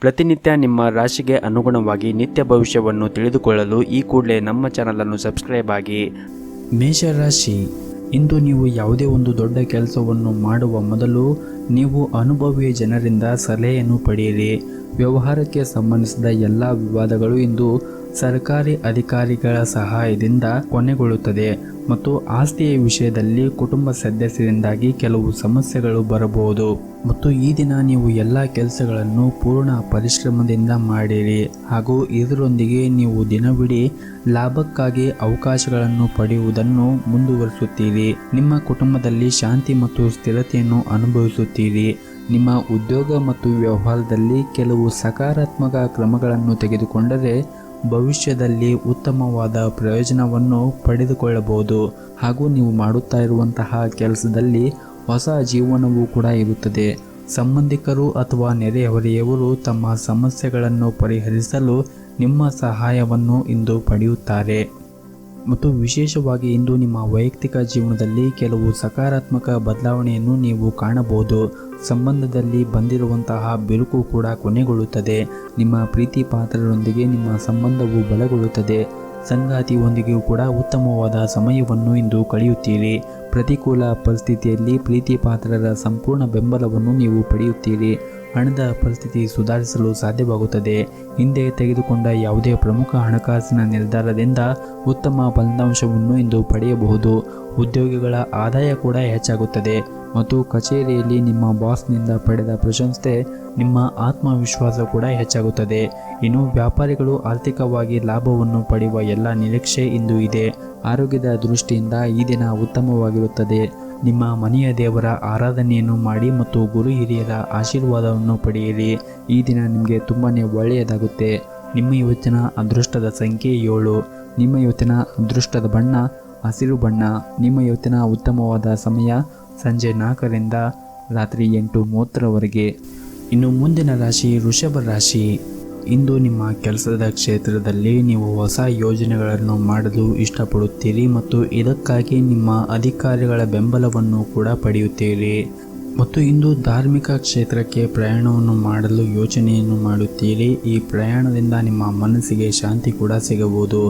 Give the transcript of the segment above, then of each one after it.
ಪ್ರತಿನಿತ್ಯ ನಿಮ್ಮ ರಾಶಿಗೆ ಅನುಗುಣವಾಗಿ ನಿತ್ಯ ಭವಿಷ್ಯವನ್ನು ತಿಳಿದುಕೊಳ್ಳಲು ಈ ಕೂಡಲೇ ನಮ್ಮ ಚಾನಲನ್ನು ಸಬ್ಸ್ಕ್ರೈಬ್ ಆಗಿ. ಮೇಷರಾಶಿ, ಇಂದು ನೀವು ಯಾವುದೇ ಒಂದು ದೊಡ್ಡ ಕೆಲಸವನ್ನು ಮಾಡುವ ಮೊದಲು ನೀವು ಅನುಭವಿ ಜನರಿಂದ ಸಲಹೆಯನ್ನು ಪಡೆಯಿರಿ. ವ್ಯವಹಾರಕ್ಕೆ ಸಂಬಂಧಿಸಿದ ಎಲ್ಲ ವಿವಾದಗಳು ಇಂದು ಸರ್ಕಾರಿ ಅಧಿಕಾರಿಗಳ ಸಹಾಯದಿಂದ ಕೊನೆಗೊಳ್ಳುತ್ತದೆ ಮತ್ತು ಆಸ್ತಿಯ ವಿಷಯದಲ್ಲಿ ಕುಟುಂಬ ಸದಸ್ಯರಿಂದಾಗಿ ಕೆಲವು ಸಮಸ್ಯೆಗಳು ಬರಬಹುದು ಮತ್ತು ಈ ದಿನ ನೀವು ಎಲ್ಲ ಕೆಲಸಗಳನ್ನು ಪೂರ್ಣ ಪರಿಶ್ರಮದಿಂದ ಮಾಡಿರಿ ಹಾಗೂ ಇದರೊಂದಿಗೆ ನೀವು ದಿನವಿಡೀ ಲಾಭಕ್ಕಾಗಿ ಅವಕಾಶಗಳನ್ನು ಪಡೆಯುವುದನ್ನು ಮುಂದುವರಿಸುತ್ತೀರಿ. ನಿಮ್ಮ ಕುಟುಂಬದಲ್ಲಿ ಶಾಂತಿ ಮತ್ತು ಸ್ಥಿರತೆಯನ್ನು ಅನುಭವಿಸುತ್ತೀರಿ. ನಿಮ್ಮ ಉದ್ಯೋಗ ಮತ್ತು ವ್ಯವಹಾರದಲ್ಲಿ ಕೆಲವು ಸಕಾರಾತ್ಮಕ ಕ್ರಮಗಳನ್ನು ತೆಗೆದುಕೊಂಡರೆ ಭವಿಷ್ಯದಲ್ಲಿ ಉತ್ತಮವಾದ ಪ್ರಯೋಜನವನ್ನು ಪಡೆದುಕೊಳ್ಳಬಹುದು ಹಾಗೂ ನೀವು ಮಾಡುತ್ತಾ ಇರುವಂತಹ ಕೆಲಸದಲ್ಲಿ ಹೊಸ ಜೀವನವೂ ಕೂಡ ಇರುತ್ತದೆ. ಸಂಬಂಧಿಕರು ಅಥವಾ ನೆರೆಹೊರೆಯವರು ತಮ್ಮ ಸಮಸ್ಯೆಗಳನ್ನು ಪರಿಹರಿಸಲು ನಿಮ್ಮ ಸಹಾಯವನ್ನು ಇಂದು ಪಡೆಯುತ್ತಾರೆ ಮತ್ತು ವಿಶೇಷವಾಗಿ ಇಂದು ನಿಮ್ಮ ವೈಯಕ್ತಿಕ ಜೀವನದಲ್ಲಿ ಕೆಲವು ಸಕಾರಾತ್ಮಕ ಬದಲಾವಣೆಯನ್ನು ನೀವು ಕಾಣಬಹುದು. ಸಂಬಂಧದಲ್ಲಿ ಬಂದಿರುವಂತಹ ಬಿರುಕು ಕೂಡ ಕೊನೆಗೊಳ್ಳುತ್ತದೆ. ನಿಮ್ಮ ಪ್ರೀತಿ ಪಾತ್ರರೊಂದಿಗೆ ನಿಮ್ಮ ಸಂಬಂಧವು ಬಲಗೊಳ್ಳುತ್ತದೆ. ಸಂಗಾತಿಯೊಂದಿಗೂ ಕೂಡ ಉತ್ತಮವಾದ ಸಮಯವನ್ನು ಇಂದು ಕಳೆಯುತ್ತೀರಿ. ಪ್ರತಿಕೂಲ ಪರಿಸ್ಥಿತಿಯಲ್ಲಿ ಪ್ರೀತಿ ಪಾತ್ರರ ಸಂಪೂರ್ಣ ಬೆಂಬಲವನ್ನು ನೀವು ಪಡೆಯುತ್ತೀರಿ. ಹಣದ ಪರಿಸ್ಥಿತಿ ಸುಧಾರಿಸಲು ಸಾಧ್ಯವಾಗುತ್ತದೆ. ಹಿಂದೆ ತೆಗೆದುಕೊಂಡ ಯಾವುದೇ ಪ್ರಮುಖ ಹಣಕಾಸಿನ ನಿರ್ಧಾರದಿಂದ ಉತ್ತಮ ಫಲಿತಾಂಶವನ್ನು ಇಂದು ಪಡೆಯಬಹುದು. ಉದ್ಯೋಗಿಗಳ ಆದಾಯ ಕೂಡ ಹೆಚ್ಚಾಗುತ್ತದೆ ಮತ್ತು ಕಚೇರಿಯಲ್ಲಿ ನಿಮ್ಮ ಬಾಸ್ನಿಂದ ಪಡೆದ ಪ್ರಶಂಸೆ ನಿಮ್ಮ ಆತ್ಮವಿಶ್ವಾಸ ಕೂಡ ಹೆಚ್ಚಾಗುತ್ತದೆ. ಇನ್ನು ವ್ಯಾಪಾರಿಗಳು ಆರ್ಥಿಕವಾಗಿ ಲಾಭವನ್ನು ಪಡೆಯುವ ಎಲ್ಲ ನಿರೀಕ್ಷೆ ಇಂದು ಇದೆ. ಆರೋಗ್ಯದ ದೃಷ್ಟಿಯಿಂದ ಈ ದಿನ ಉತ್ತಮವಾಗಿರುತ್ತದೆ. ನಿಮ್ಮ ಮನೆಯ ದೇವರ ಆರಾಧನೆಯನ್ನು ಮಾಡಿ ಮತ್ತು ಗುರು ಹಿರಿಯರ ಆಶೀರ್ವಾದವನ್ನು ಪಡೆಯಿರಿ. ಈ ದಿನ ನಿಮಗೆ ತುಂಬಾ ಒಳ್ಳೆಯದಾಗುತ್ತೆ. ನಿಮ್ಮ ಇವತ್ತಿನ ಅದೃಷ್ಟದ ಸಂಖ್ಯೆ 7. ನಿಮ್ಮ ಇವತ್ತಿನ ಅದೃಷ್ಟದ ಬಣ್ಣ ಹಸಿರು ಬಣ್ಣ. ನಿಮ್ಮ ಇವತ್ತಿನ ಉತ್ತಮವಾದ ಸಮಯ ಸಂಜೆ 4ರಿಂದ ರಾತ್ರಿ 8:30ರವರೆಗೆ. ಇನ್ನು ಮುಂದಿನ ರಾಶಿ ವೃಷಭ ರಾಶಿ. ಇಂದು ನಿಮ್ಮ ಕೆಲಸದ ಕ್ಷೇತ್ರದಲ್ಲಿ ನೀವು ಹೊಸ ಯೋಜನೆಗಳನ್ನು ಮಾಡಲು ಇಷ್ಟಪಡುತ್ತೀರಿ ಮತ್ತು ಇದಕ್ಕಾಗಿ ನಿಮ್ಮ ಅಧಿಕಾರಿಗಳ ಬೆಂಬಲವನ್ನು ಕೂಡ ಪಡೆಯುತ್ತೀರಿ ಮತ್ತು ಇಂದು ಧಾರ್ಮಿಕ ಕ್ಷೇತ್ರಕ್ಕೆ ಪ್ರಯಾಣವನ್ನು ಮಾಡಲು ಯೋಚನೆಯನ್ನು ಮಾಡುತ್ತೀರಿ. ಈ ಪ್ರಯಾಣದಿಂದ ನಿಮ್ಮ ಮನಸ್ಸಿಗೆ ಶಾಂತಿ ಕೂಡ ಸಿಗಬಹುದು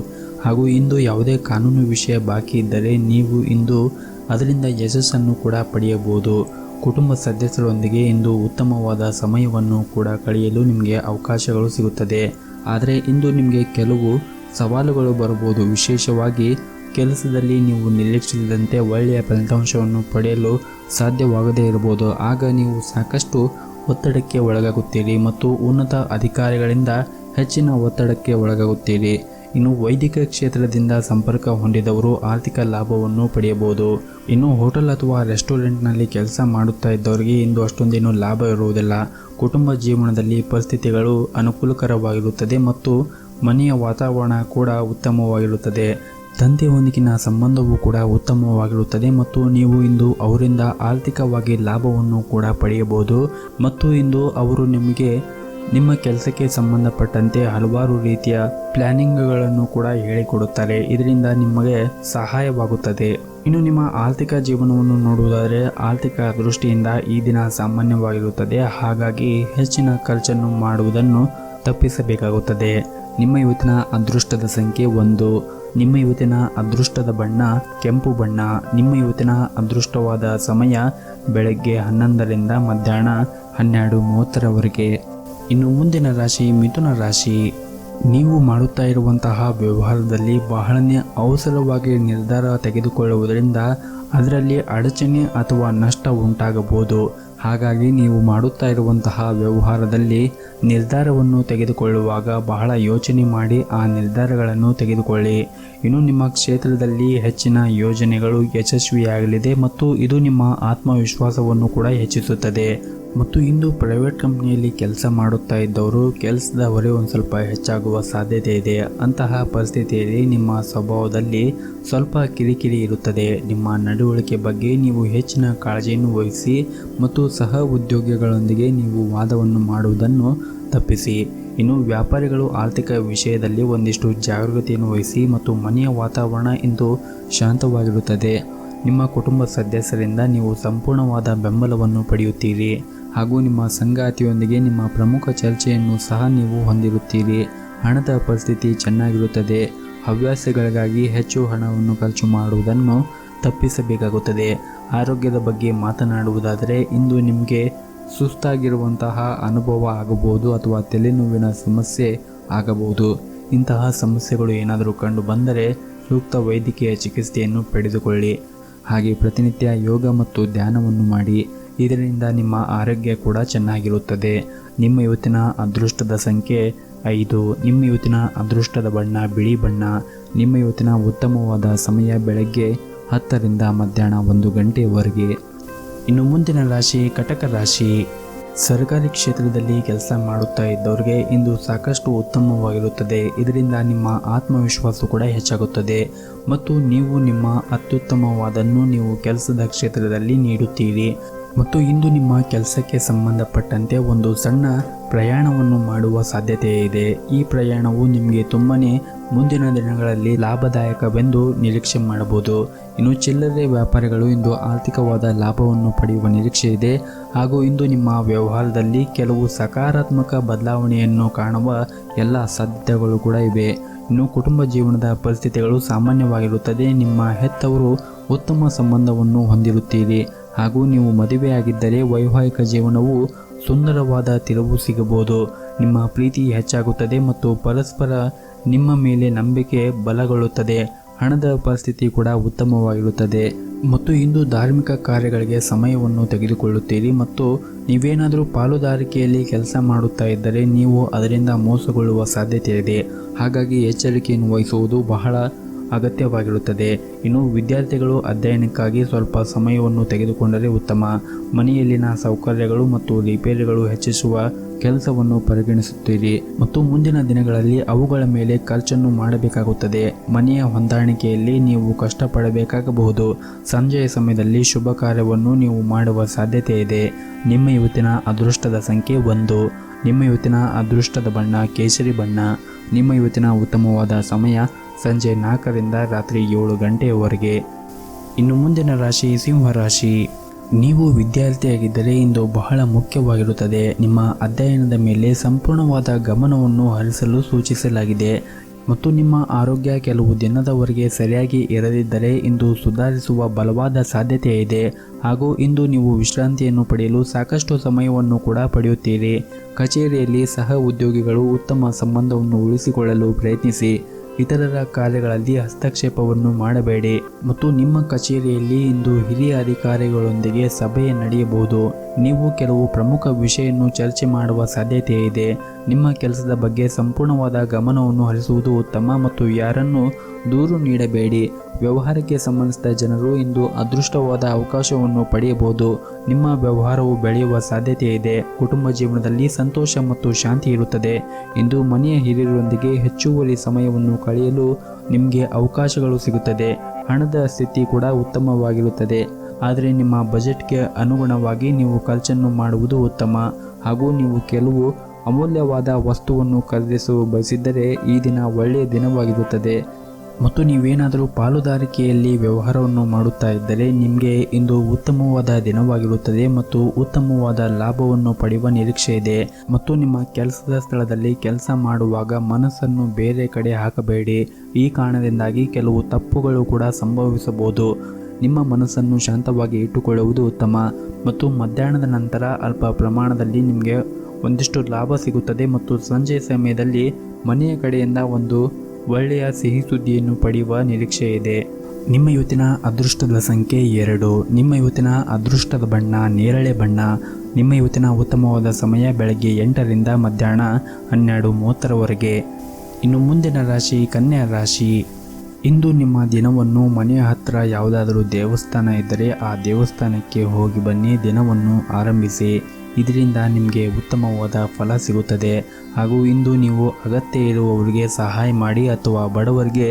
ಹಾಗೂ ಇಂದು ಯಾವುದೇ ಕಾನೂನು ವಿಷಯ ಬಾಕಿ ಇದ್ದರೆ ನೀವು ಇಂದು ಅದರಿಂದ ಯಶಸ್ಸನ್ನು ಕೂಡ ಪಡೆಯಬಹುದು. ಕುಟುಂಬ ಸದಸ್ಯರೊಂದಿಗೆ ಇಂದು ಉತ್ತಮವಾದ ಸಮಯವನ್ನು ಕೂಡ ಕಳೆಯಲು ನಿಮಗೆ ಅವಕಾಶಗಳು ಸಿಗುತ್ತದೆ. ಆದರೆ ಇಂದು ನಿಮಗೆ ಕೆಲವು ಸವಾಲುಗಳು ಬರಬಹುದು. ವಿಶೇಷವಾಗಿ ಕೆಲಸದಲ್ಲಿ ನೀವು ನಿರೀಕ್ಷಿಸಿದಂತೆ ಒಳ್ಳೆಯ ಫಲಿತಾಂಶವನ್ನು ಪಡೆಯಲು ಸಾಧ್ಯವಾಗದೇ ಇರಬಹುದು. ಆಗ ನೀವು ಸಾಕಷ್ಟು ಒತ್ತಡಕ್ಕೆ ಒಳಗಾಗುತ್ತೀರಿ ಮತ್ತು ಉನ್ನತ ಅಧಿಕಾರಿಗಳಿಂದ ಹೆಚ್ಚಿನ ಒತ್ತಡಕ್ಕೆ ಒಳಗಾಗುತ್ತೀರಿ. ಇನ್ನು ವೈದ್ಯಕೀಯ ಕ್ಷೇತ್ರದಿಂದ ಸಂಪರ್ಕ ಹೊಂದಿದವರು ಆರ್ಥಿಕ ಲಾಭವನ್ನು ಪಡೆಯಬಹುದು. ಇನ್ನು ಹೋಟೆಲ್ ಅಥವಾ ರೆಸ್ಟೋರೆಂಟ್ನಲ್ಲಿ ಕೆಲಸ ಮಾಡುತ್ತಾ ಇದ್ದವರಿಗೆ ಇಂದು ಅಷ್ಟೊಂದೇನು ಲಾಭ ಇರುವುದಿಲ್ಲ. ಕುಟುಂಬ ಜೀವನದಲ್ಲಿ ಪರಿಸ್ಥಿತಿಗಳು ಅನುಕೂಲಕರವಾಗಿರುತ್ತದೆ ಮತ್ತು ಮನೆಯ ವಾತಾವರಣ ಕೂಡ ಉತ್ತಮವಾಗಿರುತ್ತದೆ. ತಂದೆಯೊಂದಿಗಿನ ಸಂಬಂಧವೂ ಕೂಡ ಉತ್ತಮವಾಗಿರುತ್ತದೆ ಮತ್ತು ನೀವು ಇಂದು ಅವರಿಂದ ಆರ್ಥಿಕವಾಗಿ ಲಾಭವನ್ನು ಕೂಡ ಪಡೆಯಬಹುದು ಮತ್ತು ಇಂದು ಅವರು ನಿಮಗೆ ನಿಮ್ಮ ಕೆಲಸಕ್ಕೆ ಸಂಬಂಧಪಟ್ಟಂತೆ ಹಲವಾರು ರೀತಿಯ ಪ್ಲಾನಿಂಗ್ಗಳನ್ನು ಕೂಡ ಹೇಳಿಕೊಡುತ್ತಾರೆ. ಇದರಿಂದ ನಿಮಗೆ ಸಹಾಯವಾಗುತ್ತದೆ. ಇನ್ನು ನಿಮ್ಮ ಆರ್ಥಿಕ ಜೀವನವನ್ನು ನೋಡುವುದಾದರೆ ಆರ್ಥಿಕ ದೃಷ್ಟಿಯಿಂದ ಈ ದಿನ ಸಾಮಾನ್ಯವಾಗಿರುತ್ತದೆ. ಹಾಗಾಗಿ ಹೆಚ್ಚಿನ ಖರ್ಚನ್ನು ಮಾಡುವುದನ್ನು ತಪ್ಪಿಸಬೇಕಾಗುತ್ತದೆ. ನಿಮ್ಮ ಇವತ್ತಿನ ಅದೃಷ್ಟದ ಸಂಖ್ಯೆ 1. ನಿಮ್ಮ ಇವತ್ತಿನ ಅದೃಷ್ಟದ ಬಣ್ಣ ಕೆಂಪು ಬಣ್ಣ. ನಿಮ್ಮ ಇವತ್ತಿನ ಅದೃಷ್ಟವಾದ ಸಮಯ ಬೆಳಗ್ಗೆ 11ರಿಂದ ಮಧ್ಯಾಹ್ನ 12:30ರವರೆಗೆ. ಇನ್ನು ಮುಂದಿನ ರಾಶಿ ಮಿಥುನ ರಾಶಿ. ನೀವು ಮಾಡುತ್ತಾ ಇರುವಂತಹ ವ್ಯವಹಾರದಲ್ಲಿ ಬಹಳನೇ ಅವಸರವಾಗಿ ನಿರ್ಧಾರ ತೆಗೆದುಕೊಳ್ಳುವುದರಿಂದ ಅದರಲ್ಲಿ ಅಡಚಣೆ ಅಥವಾ ನಷ್ಟ ಉಂಟಾಗಬಹುದು. ಹಾಗಾಗಿ ನೀವು ಮಾಡುತ್ತಾ ಇರುವಂತಹ ವ್ಯವಹಾರದಲ್ಲಿ ನಿರ್ಧಾರವನ್ನು ತೆಗೆದುಕೊಳ್ಳುವಾಗ ಬಹಳ ಯೋಚನೆ ಮಾಡಿ ಆ ನಿರ್ಧಾರಗಳನ್ನು ತೆಗೆದುಕೊಳ್ಳಿ. ಇನ್ನು ನಿಮ್ಮ ಕ್ಷೇತ್ರದಲ್ಲಿ ಹೆಚ್ಚಿನ ಯೋಜನೆಗಳು ಯಶಸ್ವಿಯಾಗಲಿದೆ ಮತ್ತು ಇದು ನಿಮ್ಮ ಆತ್ಮವಿಶ್ವಾಸವನ್ನು ಕೂಡ ಹೆಚ್ಚಿಸುತ್ತದೆ. ಮತ್ತು ಇಂದು ಪ್ರೈವೇಟ್ ಕಂಪ್ನಿಯಲ್ಲಿ ಕೆಲಸ ಮಾಡುತ್ತಾ ಇದ್ದವರು ಕೆಲಸದ ಹೊರೆ ಒಂದು ಸ್ವಲ್ಪ ಹೆಚ್ಚಾಗುವ ಸಾಧ್ಯತೆ ಇದೆ. ಅಂತಹ ಪರಿಸ್ಥಿತಿಯಲ್ಲಿ ನಿಮ್ಮ ಸ್ವಭಾವದಲ್ಲಿ ಸ್ವಲ್ಪ ಕಿರಿಕಿರಿ ಇರುತ್ತದೆ. ನಿಮ್ಮ ನಡವಳಿಕೆ ಬಗ್ಗೆ ನೀವು ಹೆಚ್ಚಿನ ಕಾಳಜಿಯನ್ನು ವಹಿಸಿ ಮತ್ತು ಸಹ ಉದ್ಯೋಗಿಗಳೊಂದಿಗೆ ನೀವು ವಾದವನ್ನು ಮಾಡುವುದನ್ನು ತಪ್ಪಿಸಿ. ಇನ್ನು ವ್ಯಾಪಾರಿಗಳು ಆರ್ಥಿಕ ವಿಷಯದಲ್ಲಿ ಒಂದಿಷ್ಟು ಜಾಗೃತಿಯನ್ನು ವಹಿಸಿ ಮತ್ತು ಮನೆಯ ವಾತಾವರಣ ಇಂದು ಶಾಂತವಾಗಿರುತ್ತದೆ. ನಿಮ್ಮ ಕುಟುಂಬ ಸದಸ್ಯರಿಂದ ನೀವು ಸಂಪೂರ್ಣವಾದ ಬೆಂಬಲವನ್ನು ಪಡೆಯುತ್ತೀರಿ ಹಾಗೂ ನಿಮ್ಮ ಸಂಗಾತಿಯೊಂದಿಗೆ ನಿಮ್ಮ ಪ್ರಮುಖ ಚರ್ಚೆಯನ್ನು ಸಹ ನೀವು ಹೊಂದಿರುತ್ತೀರಿ. ಹಣದ ಪರಿಸ್ಥಿತಿ ಚೆನ್ನಾಗಿರುತ್ತದೆ. ಹವ್ಯಾಸಗಳಿಗಾಗಿ ಹೆಚ್ಚು ಹಣವನ್ನು ಖರ್ಚು ಮಾಡುವುದನ್ನು ತಪ್ಪಿಸಬೇಕಾಗುತ್ತದೆ. ಆರೋಗ್ಯದ ಬಗ್ಗೆ ಮಾತನಾಡುವುದಾದರೆ ಇಂದು ನಿಮಗೆ ಸುಸ್ತಾಗಿರುವಂತಹ ಅನುಭವ ಆಗಬಹುದು ಅಥವಾ ತಲೆನೋವಿನ ಸಮಸ್ಯೆ ಆಗಬಹುದು. ಇಂತಹ ಸಮಸ್ಯೆಗಳು ಏನಾದರೂ ಕಂಡು ಬಂದರೆ ಸೂಕ್ತ ವೈದ್ಯಕೀಯ ಚಿಕಿತ್ಸೆಯನ್ನು ಪಡೆದುಕೊಳ್ಳಿ. ಹಾಗೆ ಪ್ರತಿನಿತ್ಯ ಯೋಗ ಮತ್ತು ಧ್ಯಾನವನ್ನು ಮಾಡಿ. ಇದರಿಂದ ನಿಮ್ಮ ಆರೋಗ್ಯ ಕೂಡ ಚೆನ್ನಾಗಿರುತ್ತದೆ. ನಿಮ್ಮ ಇವತ್ತಿನ ಅದೃಷ್ಟದ ಸಂಖ್ಯೆ 5. ನಿಮ್ಮ ಇವತ್ತಿನ ಅದೃಷ್ಟದ ಬಣ್ಣ ಬಿಳಿ ಬಣ್ಣ. ನಿಮ್ಮ ಇವತ್ತಿನ ಉತ್ತಮವಾದ ಸಮಯ ಬೆಳಗ್ಗೆ 10 ರಿಂದ ಮಧ್ಯಾಹ್ನ 1 ಗಂಟೆಯವರೆಗೆ. ಇನ್ನು ಮುಂದಿನ ರಾಶಿ ಕಟಕ ರಾಶಿ. ಸರ್ಕಾರಿ ಕ್ಷೇತ್ರದಲ್ಲಿ ಕೆಲಸ ಮಾಡುತ್ತಾ ಇದ್ದವರಿಗೆ ಇಂದು ಸಾಕಷ್ಟು ಉತ್ತಮವಾಗಿರುತ್ತದೆ. ಇದರಿಂದ ನಿಮ್ಮ ಆತ್ಮವಿಶ್ವಾಸ ಕೂಡ ಹೆಚ್ಚಾಗುತ್ತದೆ ಮತ್ತು ನೀವು ನಿಮ್ಮ ಅತ್ಯುತ್ತಮವಾದನ್ನು ನೀವು ಕೆಲಸದ ಕ್ಷೇತ್ರದಲ್ಲಿ ನೀಡುತ್ತೀರಿ. ಮತ್ತು ಇಂದು ನಿಮ್ಮ ಕೆಲಸಕ್ಕೆ ಸಂಬಂಧಪಟ್ಟಂತೆ ಒಂದು ಸಣ್ಣ ಪ್ರಯಾಣವನ್ನು ಮಾಡುವ ಸಾಧ್ಯತೆ ಇದೆ. ಈ ಪ್ರಯಾಣವು ನಿಮಗೆ ತುಂಬನೇ ಮುಂದಿನ ದಿನಗಳಲ್ಲಿ ಲಾಭದಾಯಕವೆಂದು ನಿರೀಕ್ಷೆ ಮಾಡಬಹುದು. ಇನ್ನು ಚಿಲ್ಲರೆ ವ್ಯಾಪಾರಿಗಳು ಇಂದು ಆರ್ಥಿಕವಾದ ಲಾಭವನ್ನು ಪಡೆಯುವ ನಿರೀಕ್ಷೆ ಇದೆ ಹಾಗೂ ಇಂದು ನಿಮ್ಮ ವ್ಯವಹಾರದಲ್ಲಿ ಕೆಲವು ಸಕಾರಾತ್ಮಕ ಬದಲಾವಣೆಯನ್ನು ಕಾಣುವ ಎಲ್ಲ ಸಾಧ್ಯತೆಗಳು ಕೂಡ ಇವೆ. ಇನ್ನು ಕುಟುಂಬ ಜೀವನದ ಪರಿಸ್ಥಿತಿಗಳು ಸಾಮಾನ್ಯವಾಗಿರುತ್ತದೆ. ನಿಮ್ಮ ಹೆತ್ತವರು ಉತ್ತಮ ಸಂಬಂಧವನ್ನು ಹೊಂದಿರುತ್ತೀರಿ ಹಾಗೂ ನೀವು ಮದುವೆಯಾಗಿದ್ದರೆ ವೈವಾಹಿಕ ಜೀವನವು ಸುಂದರವಾದ ತಿರುವು ಸಿಗಬಹುದು. ನಿಮ್ಮ ಪ್ರೀತಿ ಹೆಚ್ಚಾಗುತ್ತದೆ ಮತ್ತು ಪರಸ್ಪರ ನಿಮ್ಮ ಮೇಲೆ ನಂಬಿಕೆ ಬಲಗೊಳ್ಳುತ್ತದೆ. ಹಣದ ಪರಿಸ್ಥಿತಿ ಕೂಡ ಉತ್ತಮವಾಗಿರುತ್ತದೆ ಮತ್ತು ಇಂದು ಧಾರ್ಮಿಕ ಕಾರ್ಯಗಳಿಗೆ ಸಮಯವನ್ನು ತೆಗೆದುಕೊಳ್ಳುತ್ತೀರಿ ಮತ್ತು ನೀವೇನಾದರೂ ಪಾಲುದಾರಿಕೆಯಲ್ಲಿ ಕೆಲಸ ಮಾಡುತ್ತಾ ಇದ್ದರೆ ನೀವು ಅದರಿಂದ ಮೋಸಗೊಳ್ಳುವ ಸಾಧ್ಯತೆ ಇದೆ. ಹಾಗಾಗಿ ಎಚ್ಚರಿಕೆಯನ್ನು ವಹಿಸುವುದು ಬಹಳ ಅಗತ್ಯವಾಗಿರುತ್ತದೆ. ಇನ್ನು ವಿದ್ಯಾರ್ಥಿಗಳು ಅಧ್ಯಯನಕ್ಕಾಗಿ ಸ್ವಲ್ಪ ಸಮಯವನ್ನು ತೆಗೆದುಕೊಂಡರೆ ಉತ್ತಮ. ಮನೆಯಲ್ಲಿನ ಸೌಕರ್ಯಗಳು ಮತ್ತು ರಿಪೇರಿಗಳು ಹೆಚ್ಚಿಸುವ ಕೆಲಸವನ್ನು ಪರಿಗಣಿಸುತ್ತೀರಿ ಮತ್ತು ಮುಂದಿನ ದಿನಗಳಲ್ಲಿ ಅವುಗಳ ಮೇಲೆ ಖರ್ಚನ್ನು ಮಾಡಬೇಕಾಗುತ್ತದೆ. ಮನೆಯ ಹೊಂದಾಣಿಕೆಯಲ್ಲಿ ನೀವು ಕಷ್ಟಪಡಬೇಕಾಗಬಹುದು. ಸಂಜೆಯ ಸಮಯದಲ್ಲಿ ಶುಭ ಕಾರ್ಯವನ್ನು ನೀವು ಮಾಡುವ ಸಾಧ್ಯತೆ ಇದೆ. ನಿಮ್ಮ ಇವತ್ತಿನ ಅದೃಷ್ಟದ ಸಂಖ್ಯೆ 1. ನಿಮ್ಮ ಇವತ್ತಿನ ಅದೃಷ್ಟದ ಬಣ್ಣ ಕೇಸರಿ ಬಣ್ಣ. ನಿಮ್ಮ ಇವತ್ತಿನ ಉತ್ತಮವಾದ ಸಮಯ ಸಂಜೆ 4 ರಿಂದ ರಾತ್ರಿ 7 ಗಂಟೆಯವರೆಗೆ. ಇನ್ನು ಮುಂದಿನ ರಾಶಿ ಸಿಂಹರಾಶಿ. ನೀವು ವಿದ್ಯಾರ್ಥಿಯಾಗಿದ್ದರೆ ಇಂದು ಬಹಳ ಮುಖ್ಯವಾಗಿರುತ್ತದೆ. ನಿಮ್ಮ ಅಧ್ಯಯನದ ಮೇಲೆ ಸಂಪೂರ್ಣವಾದ ಗಮನವನ್ನು ಹರಿಸಲು ಸೂಚಿಸಲಾಗಿದೆ ಮತ್ತು ನಿಮ್ಮ ಆರೋಗ್ಯ ಕೆಲವು ದಿನದವರೆಗೆ ಸರಿಯಾಗಿ ಇರದಿದ್ದರೆ ಇಂದು ಸುಧಾರಿಸುವ ಬಲವಾದ ಸಾಧ್ಯತೆ ಇದೆ ಹಾಗೂ ಇಂದು ನೀವು ವಿಶ್ರಾಂತಿಯನ್ನು ಪಡೆಯಲು ಸಾಕಷ್ಟು ಸಮಯವನ್ನು ಕೂಡ ಪಡೆಯುತ್ತೀರಿ. ಕಚೇರಿಯಲ್ಲಿ ಸಹ ಉದ್ಯೋಗಿಗಳು ಉತ್ತಮ ಸಂಬಂಧವನ್ನು ಉಳಿಸಿಕೊಳ್ಳಲು ಪ್ರಯತ್ನಿಸಿ. ಇತರರ ಕಾರ್ಯಗಳಲ್ಲಿ ಹಸ್ತಕ್ಷೇಪವನ್ನು ಮಾಡಬೇಡಿ ಮತ್ತು ನಿಮ್ಮ ಕಚೇರಿಯಲ್ಲಿ ಇಂದು ಹಿರಿಯ ಅಧಿಕಾರಿಗಳೊಂದಿಗೆ ಸಭೆ ನಡೆಯಬಹುದು. ನೀವು ಕೆಲವು ಪ್ರಮುಖ ವಿಷಯವನ್ನು ಚರ್ಚೆ ಮಾಡುವ ಸಾಧ್ಯತೆ ಇದೆ. ನಿಮ್ಮ ಕೆಲಸದ ಬಗ್ಗೆ ಸಂಪೂರ್ಣವಾದ ಗಮನವನ್ನು ಹರಿಸುವುದು ಉತ್ತಮ ಮತ್ತು ಯಾರನ್ನು ದೂರು ನೀಡಬೇಡಿ. ವ್ಯವಹಾರಕ್ಕೆ ಸಂಬಂಧಿಸಿದ ಜನರು ಇಂದು ಅದೃಷ್ಟವಾದ ಅವಕಾಶವನ್ನು ಪಡೆಯಬಹುದು. ನಿಮ್ಮ ವ್ಯವಹಾರವು ಬೆಳೆಯುವ ಸಾಧ್ಯತೆ ಇದೆ. ಕುಟುಂಬ ಜೀವನದಲ್ಲಿ ಸಂತೋಷ ಮತ್ತು ಶಾಂತಿ ಇರುತ್ತದೆ. ಇಂದು ಮನೆಯ ಹಿರಿಯರೊಂದಿಗೆ ಹೆಚ್ಚುವರಿ ಸಮಯವನ್ನು ಕಳೆಯಲು ನಿಮಗೆ ಅವಕಾಶಗಳು ಸಿಗುತ್ತದೆ. ಹಣದ ಸ್ಥಿತಿ ಕೂಡ ಉತ್ತಮವಾಗಿರುತ್ತದೆ. ಆದರೆ ನಿಮ್ಮ ಬಜೆಟ್ಗೆ ಅನುಗುಣವಾಗಿ ನೀವು ಖರ್ಚನ್ನು ಮಾಡುವುದು ಉತ್ತಮ ಹಾಗೂ ನೀವು ಕೆಲವು ಅಮೂಲ್ಯವಾದ ವಸ್ತುವನ್ನು ಖರೀದಿಸಲು ಬಯಸಿದ್ದರೆ ಈ ದಿನ ಒಳ್ಳೆಯ ದಿನವಾಗಿರುತ್ತದೆ. ಮತ್ತು ನೀವೇನಾದರೂ ಪಾಲುದಾರಿಕೆಯಲ್ಲಿ ವ್ಯವಹಾರವನ್ನು ಮಾಡುತ್ತಾ ಇದ್ದರೆ ನಿಮಗೆ ಇಂದು ಉತ್ತಮವಾದ ದಿನವಾಗಿರುತ್ತದೆ ಮತ್ತು ಉತ್ತಮವಾದ ಲಾಭವನ್ನು ಪಡೆಯುವ ನಿರೀಕ್ಷೆ ಇದೆ. ಮತ್ತು ನಿಮ್ಮ ಕೆಲಸದ ಸ್ಥಳದಲ್ಲಿ ಕೆಲಸ ಮಾಡುವಾಗ ಮನಸ್ಸನ್ನು ಬೇರೆ ಕಡೆ ಹಾಕಬೇಡಿ. ಈ ಕಾರಣದಿಂದಾಗಿ ಕೆಲವು ತಪ್ಪುಗಳು ಕೂಡ ಸಂಭವಿಸಬಹುದು. ನಿಮ್ಮ ಮನಸ್ಸನ್ನು ಶಾಂತವಾಗಿ ಇಟ್ಟುಕೊಳ್ಳುವುದು ಉತ್ತಮ ಮತ್ತು ಮಧ್ಯಾಹ್ನದ ನಂತರ ಅಲ್ಪ ಪ್ರಮಾಣದಲ್ಲಿ ನಿಮಗೆ ಒಂದಿಷ್ಟು ಲಾಭ ಸಿಗುತ್ತದೆ ಮತ್ತು ಸಂಜೆ ಸಮಯದಲ್ಲಿ ಮನೆಯ ಕಡೆಯಿಂದ ಒಂದು ಒಳ್ಳೆಯ ಸಿಹಿ ಸುದ್ದಿಯನ್ನು ಪಡೆಯುವ ನಿರೀಕ್ಷೆ ಇದೆ. ನಿಮ್ಮ ಇವತ್ತಿನ ಅದೃಷ್ಟದ ಸಂಖ್ಯೆ 2. ನಿಮ್ಮ ಇವತ್ತಿನ ಅದೃಷ್ಟದ ಬಣ್ಣ ನೇರಳೆ ಬಣ್ಣ. ನಿಮ್ಮ ಇವತ್ತಿನ ಉತ್ತಮವಾದ ಸಮಯ ಬೆಳಗ್ಗೆ 8 ರಿಂದ ಮಧ್ಯಾಹ್ನ 12:30ರವರೆಗೆ. ಇನ್ನು ಮುಂದಿನ ರಾಶಿ ಕನ್ಯಾ ರಾಶಿ. ಇಂದು ನಿಮ್ಮ ದಿನವನ್ನು ಮನೆಯ ಹತ್ತಿರ ಯಾವುದಾದರೂ ದೇವಸ್ಥಾನ ಇದ್ದರೆ ಆ ದೇವಸ್ಥಾನಕ್ಕೆ ಹೋಗಿ ಬನ್ನಿ. ದಿನವನ್ನು ಆರಂಭಿಸಿ. ಇದರಿಂದ ನಿಮಗೆ ಉತ್ತಮವಾದ ಫಲ ಸಿಗುತ್ತದೆ ಹಾಗೂ ಇಂದು ನೀವು ಅಗತ್ಯ ಇರುವವರಿಗೆ ಸಹಾಯ ಮಾಡಿ ಅಥವಾ ಬಡವರಿಗೆ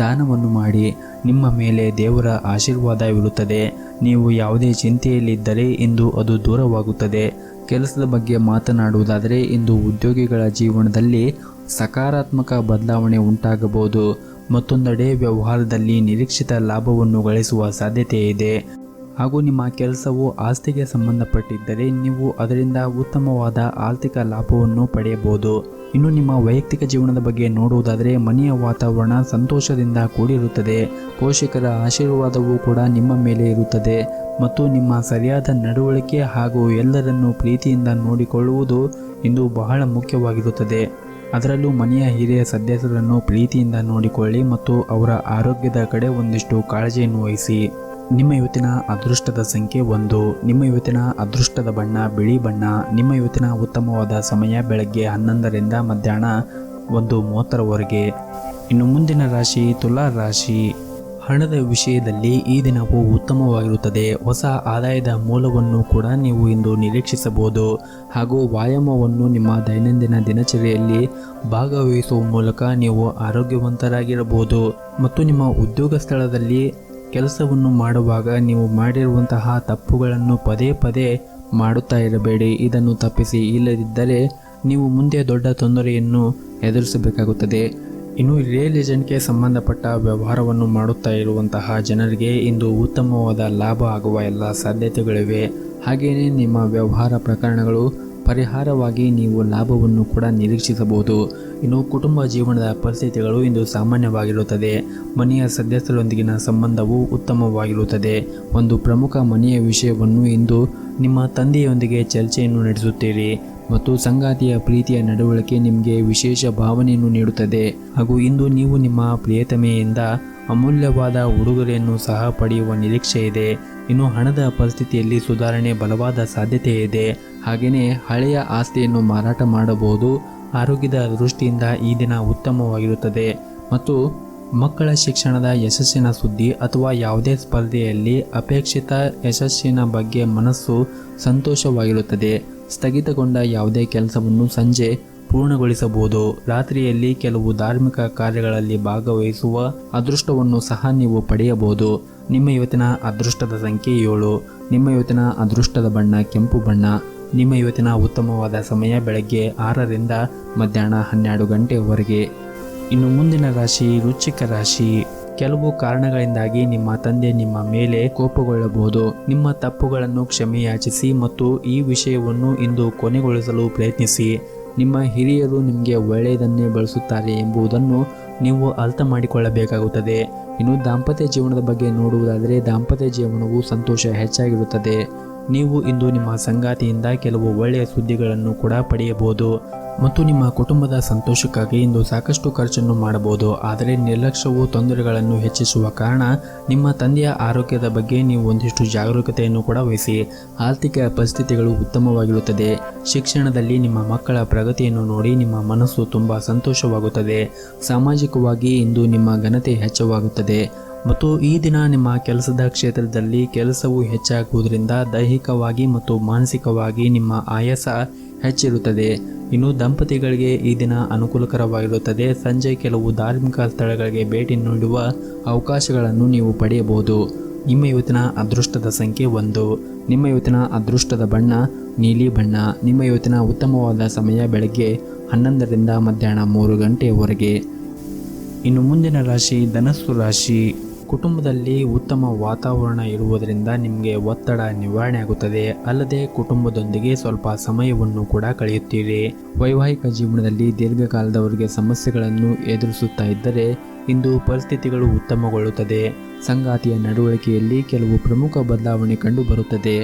ದಾನವನ್ನು ಮಾಡಿ. ನಿಮ್ಮ ಮೇಲೆ ದೇವರ ಆಶೀರ್ವಾದವಿರುತ್ತದೆ. ನೀವು ಯಾವುದೇ ಚಿಂತೆಯಲ್ಲಿದ್ದರೆ ಇಂದು ಅದು ದೂರವಾಗುತ್ತದೆ. ಕೆಲಸದ ಬಗ್ಗೆ ಮಾತನಾಡುವುದಾದರೆ ಇಂದು ಉದ್ಯೋಗಿಗಳ ಜೀವನದಲ್ಲಿ ಸಕಾರಾತ್ಮಕ ಬದಲಾವಣೆ ಉಂಟಾಗಬಹುದು ಮತ್ತೊಂದೆಡೆ ವ್ಯವಹಾರದಲ್ಲಿ ನಿರೀಕ್ಷಿತ ಲಾಭವನ್ನು ಗಳಿಸುವ ಸಾಧ್ಯತೆ ಇದೆ. ಹಾಗೂ ನಿಮ್ಮ ಕೆಲಸವು ಆಸ್ತಿಗೆ ಸಂಬಂಧಪಟ್ಟಿದ್ದರೆ ನೀವು ಅದರಿಂದ ಉತ್ತಮವಾದ ಆರ್ಥಿಕ ಲಾಭವನ್ನು ಪಡೆಯಬಹುದು. ಇನ್ನು ನಿಮ್ಮ ವೈಯಕ್ತಿಕ ಜೀವನದ ಬಗ್ಗೆ ನೋಡುವುದಾದರೆ ಮನೆಯ ವಾತಾವರಣ ಸಂತೋಷದಿಂದ ಕೂಡಿರುತ್ತದೆ. ಪೋಷಕರ ಆಶೀರ್ವಾದವೂ ಕೂಡ ನಿಮ್ಮ ಮೇಲೆ ಇರುತ್ತದೆ ಮತ್ತು ನಿಮ್ಮ ಸರಿಯಾದ ನಡವಳಿಕೆ ಹಾಗೂ ಎಲ್ಲರನ್ನೂ ಪ್ರೀತಿಯಿಂದ ನೋಡಿಕೊಳ್ಳುವುದು ಇಂದು ಬಹಳ ಮುಖ್ಯವಾಗಿರುತ್ತದೆ. ಅದರಲ್ಲೂ ಮನೆಯ ಹಿರಿಯ ಸದಸ್ಯರನ್ನು ಪ್ರೀತಿಯಿಂದ ನೋಡಿಕೊಳ್ಳಿ ಮತ್ತು ಅವರ ಆರೋಗ್ಯದ ಕಡೆ ಒಂದಿಷ್ಟು ಕಾಳಜಿಯನ್ನು ವಹಿಸಿ. ನಿಮ್ಮ ಇವತ್ತಿನ ಅದೃಷ್ಟದ ಸಂಖ್ಯೆ 1. ನಿಮ್ಮ ಇವತ್ತಿನ ಅದೃಷ್ಟದ ಬಣ್ಣ ಬಿಳಿ ಬಣ್ಣ. ನಿಮ್ಮ ಇವತ್ತಿನ ಉತ್ತಮವಾದ ಸಮಯ ಬೆಳಗ್ಗೆ 11ರಿಂದ ಮಧ್ಯಾಹ್ನ 1:30ರವರೆಗೆ. ಇನ್ನು ಮುಂದಿನ ರಾಶಿ ತುಲಾ ರಾಶಿ. ಹಣದ ವಿಷಯದಲ್ಲಿ ಈ ದಿನವು ಉತ್ತಮವಾಗಿರುತ್ತದೆ. ಹೊಸ ಆದಾಯದ ಮೂಲವನ್ನು ಕೂಡ ನೀವು ಇಂದು ನಿರೀಕ್ಷಿಸಬಹುದು. ಹಾಗೂ ವ್ಯಾಯಾಮವನ್ನು ನಿಮ್ಮ ದೈನಂದಿನ ದಿನಚರಿಯಲ್ಲಿ ಭಾಗವಹಿಸುವ ಮೂಲಕ ನೀವು ಆರೋಗ್ಯವಂತರಾಗಿರಬಹುದು. ಮತ್ತು ನಿಮ್ಮ ಉದ್ಯೋಗ ಸ್ಥಳದಲ್ಲಿ ಕೆಲಸವನ್ನು ಮಾಡುವಾಗ ನೀವು ಮಾಡಿರುವಂತಹ ತಪ್ಪುಗಳನ್ನು ಪದೇ ಪದೇ ಮಾಡುತ್ತಾ ಇರಬೇಡಿ. ಇದನ್ನು ತಪ್ಪಿಸಿ, ಇಲ್ಲದಿದ್ದರೆ ನೀವು ಮುಂದೆ ದೊಡ್ಡ ತೊಂದರೆಯನ್ನು ಎದುರಿಸಬೇಕಾಗುತ್ತದೆ. ಇನ್ನು ರಿಯಲ್ ಎಸ್ಟೇಟ್ಗೆ ಸಂಬಂಧಪಟ್ಟ ವ್ಯವಹಾರವನ್ನು ಮಾಡುತ್ತಾ ಇರುವಂತಹ ಜನರಿಗೆ ಇಂದು ಉತ್ತಮವಾದ ಲಾಭ ಆಗುವ ಎಲ್ಲ ಸಾಧ್ಯತೆಗಳಿವೆ. ಹಾಗೆಯೇ ನಿಮ್ಮ ವ್ಯವಹಾರ ಪ್ರಕರಣಗಳು ಪರಿಹಾರವಾಗಿ ನೀವು ಲಾಭವನ್ನು ಕೂಡ ನಿರೀಕ್ಷಿಸಬಹುದು. ಇನ್ನು ಕುಟುಂಬ ಜೀವನದ ಪರಿಸ್ಥಿತಿಗಳು ಇಂದು ಸಾಮಾನ್ಯವಾಗಿರುತ್ತದೆ. ಮನೆಯ ಸದಸ್ಯರೊಂದಿಗಿನ ಸಂಬಂಧವು ಉತ್ತಮವಾಗಿರುತ್ತದೆ. ಒಂದು ಪ್ರಮುಖ ಮನೆಯ ವಿಷಯವನ್ನು ಇಂದು ನಿಮ್ಮ ತಂದೆಯೊಂದಿಗೆ ಚರ್ಚೆಯನ್ನು ನಡೆಸುತ್ತೀರಿ ಮತ್ತು ಸಂಗಾತಿಯ ಪ್ರೀತಿಯ ನಡವಳಿಕೆ ನಿಮಗೆ ವಿಶೇಷ ಭಾವನೆಯನ್ನು ನೀಡುತ್ತದೆ. ಹಾಗೂ ಇಂದು ನೀವು ನಿಮ್ಮ ಪ್ರಿಯತಮೆಯಿಂದ ಅಮೂಲ್ಯವಾದ ಉಡುಗೊರೆಯನ್ನು ಸಹ ಪಡೆಯುವ ನಿರೀಕ್ಷೆ ಇದೆ. ಇನ್ನು ಹಣದ ಪರಿಸ್ಥಿತಿಯಲ್ಲಿ ಸುಧಾರಣೆ ಬಲವಾದ ಸಾಧ್ಯತೆ ಇದೆ. ಹಾಗೆಯೇ ಹಳೆಯ ಆಸ್ತಿಯನ್ನು ಮಾರಾಟ ಮಾಡಬಹುದು. ಆರೋಗ್ಯದ ದೃಷ್ಟಿಯಿಂದ ಈ ದಿನ ಉತ್ತಮವಾಗಿರುತ್ತದೆ ಮತ್ತು ಮಕ್ಕಳ ಶಿಕ್ಷಣದ ಯಶಸ್ಸಿನ ಸುದ್ದಿ ಅಥವಾ ಯಾವುದೇ ಸ್ಪರ್ಧೆಯಲ್ಲಿ ಅಪೇಕ್ಷಿತ ಯಶಸ್ಸಿನ ಬಗ್ಗೆ ಮನಸ್ಸು ಸಂತೋಷವಾಗಿರುತ್ತದೆ. ಸ್ಥಗಿತಗೊಂಡ ಯಾವುದೇ ಕೆಲಸವನ್ನು ಸಂಜೆ ಪೂರ್ಣಗೊಳಿಸಬಹುದು. ರಾತ್ರಿಯಲ್ಲಿ ಕೆಲವು ಧಾರ್ಮಿಕ ಕಾರ್ಯಗಳಲ್ಲಿ ಭಾಗವಹಿಸುವ ಅದೃಷ್ಟವನ್ನು ಸಹ ನೀವು ಪಡೆಯಬಹುದು. ನಿಮ್ಮ ಇವತ್ತಿನ ಅದೃಷ್ಟದ ಸಂಖ್ಯೆ 7. ನಿಮ್ಮ ಇವತ್ತಿನ ಅದೃಷ್ಟದ ಬಣ್ಣ ಕೆಂಪು ಬಣ್ಣ. ನಿಮ್ಮ ಇವತ್ತಿನ ಉತ್ತಮವಾದ ಸಮಯ ಬೆಳಗ್ಗೆ 6ರಿಂದ ಮಧ್ಯಾಹ್ನ 12 ಗಂಟೆವರೆಗೆ. ಇನ್ನು ಮುಂದಿನ ರಾಶಿ ವೃಶ್ಚಿಕ ರಾಶಿ. ಕೆಲವು ಕಾರಣಗಳಿಂದಾಗಿ ನಿಮ್ಮ ತಂದೆ ನಿಮ್ಮ ಮೇಲೆ ಕೋಪಗೊಳ್ಳಬಹುದು. ನಿಮ್ಮ ತಪ್ಪುಗಳನ್ನು ಕ್ಷಮೆಯಾಚಿಸಿ ಮತ್ತು ಈ ವಿಷಯವನ್ನು ಇಂದು ಕೊನೆಗೊಳಿಸಲು ಪ್ರಯತ್ನಿಸಿ. ನಿಮ್ಮ ಹಿರಿಯರು ನಿಮಗೆ ಒಳ್ಳೆಯದನ್ನೇ ಬಳಸುತ್ತಾರೆ ಎಂಬುದನ್ನು ನೀವು ಅರ್ಥ ಮಾಡಿಕೊಳ್ಳಬೇಕಾಗುತ್ತದೆ. ಇನ್ನು ದಾಂಪತ್ಯ ಜೀವನದ ಬಗ್ಗೆ ನೋಡುವುದಾದರೆ ದಾಂಪತ್ಯ ಜೀವನವು ಸಂತೋಷ ಹೆಚ್ಚಾಗಿರುತ್ತದೆ. ನೀವು ಇಂದು ನಿಮ್ಮ ಸಂಗಾತಿಯಿಂದ ಕೆಲವು ಒಳ್ಳೆಯ ಸುದ್ದಿಗಳನ್ನು ಕೂಡ ಪಡೆಯಬಹುದು ಮತ್ತು ನಿಮ್ಮ ಕುಟುಂಬದ ಸಂತೋಷಕ್ಕಾಗಿ ಇಂದು ಸಾಕಷ್ಟು ಖರ್ಚನ್ನು ಮಾಡಬಹುದು. ಆದರೆ ನಿರ್ಲಕ್ಷ್ಯವು ತೊಂದರೆಗಳನ್ನು ಹೆಚ್ಚಿಸುವ ಕಾರಣ ನಿಮ್ಮ ತಂದೆಯ ಆರೋಗ್ಯದ ಬಗ್ಗೆ ನೀವು ಒಂದಿಷ್ಟು ಜಾಗರೂಕತೆಯನ್ನು ಕೂಡ ವಹಿಸಿ. ಆರ್ಥಿಕ ಪರಿಸ್ಥಿತಿಗಳು ಉತ್ತಮವಾಗಿರುತ್ತದೆ. ಶಿಕ್ಷಣದಲ್ಲಿ ನಿಮ್ಮ ಮಕ್ಕಳ ಪ್ರಗತಿಯನ್ನು ನೋಡಿ ನಿಮ್ಮ ಮನಸ್ಸು ತುಂಬ ಸಂತೋಷವಾಗುತ್ತದೆ. ಸಾಮಾಜಿಕವಾಗಿ ಇಂದು ನಿಮ್ಮ ಘನತೆ ಹೆಚ್ಚಾಗುತ್ತದೆ ಮತ್ತು ಈ ದಿನ ನಿಮ್ಮ ಕೆಲಸದ ಕ್ಷೇತ್ರದಲ್ಲಿ ಕೆಲಸವು ಹೆಚ್ಚಾಗುವುದರಿಂದ ದೈಹಿಕವಾಗಿ ಮತ್ತು ಮಾನಸಿಕವಾಗಿ ನಿಮ್ಮ ಆಯಾಸ ಹೆಚ್ಚಿರುತ್ತದೆ. ಇನ್ನು ದಂಪತಿಗಳಿಗೆ ಈ ದಿನ ಅನುಕೂಲಕರವಾಗಿರುತ್ತದೆ. ಸಂಜೆ ಕೆಲವು ಧಾರ್ಮಿಕ ಸ್ಥಳಗಳಿಗೆ ಭೇಟಿ ನೀಡುವ ಅವಕಾಶಗಳನ್ನು ನೀವು ಪಡೆಯಬಹುದು. ನಿಮ್ಮ ಇವತ್ತಿನ ಅದೃಷ್ಟದ ಸಂಖ್ಯೆ 1. ನಿಮ್ಮ ಇವತ್ತಿನ ಅದೃಷ್ಟದ ಬಣ್ಣ ನೀಲಿ ಬಣ್ಣ. ನಿಮ್ಮ ಇವತ್ತಿನ ಉತ್ತಮವಾದ ಸಮಯ ಬೆಳಗ್ಗೆ 11ರಿಂದ ಮಧ್ಯಾಹ್ನ 3 ಗಂಟೆಯವರೆಗೆ. ಇನ್ನು ಮುಂದಿನ ರಾಶಿ ಧನಸ್ಸು ರಾಶಿ. ಕುಟುಂಬದಲ್ಲಿ ಉತ್ತಮ ವಾತಾವರಣ ಇರುವುದರಿಂದ ನಿಮಗೆ ಒತ್ತಡ ನಿವಾರಣೆ ಆಗುತ್ತದೆ. ಅಲ್ಲದೆ ಕುಟುಂಬದೊಂದಿಗೆ ಸ್ವಲ್ಪ ಸಮಯವನ್ನು ಕೂಡ ಕಳೆಯುತ್ತೀರಿ. ವೈವಾಹಿಕ ಜೀವನದಲ್ಲಿ ದೀರ್ಘಕಾಲದವರೆಗೆ ಸಮಸ್ಯೆಗಳನ್ನು ಎದುರಿಸುತ್ತಾ ಇದ್ದರೆ ಇಂದು ಪರಿಸ್ಥಿತಿಗಳು ಉತ್ತಮಗೊಳ್ಳುತ್ತದೆ. ಸಂಗಾತಿಯ ನಡವಳಿಕೆಯಲ್ಲಿ ಕೆಲವು ಪ್ರಮುಖ ಬದಲಾವಣೆ ಕಂಡುಬರುತ್ತದೆ.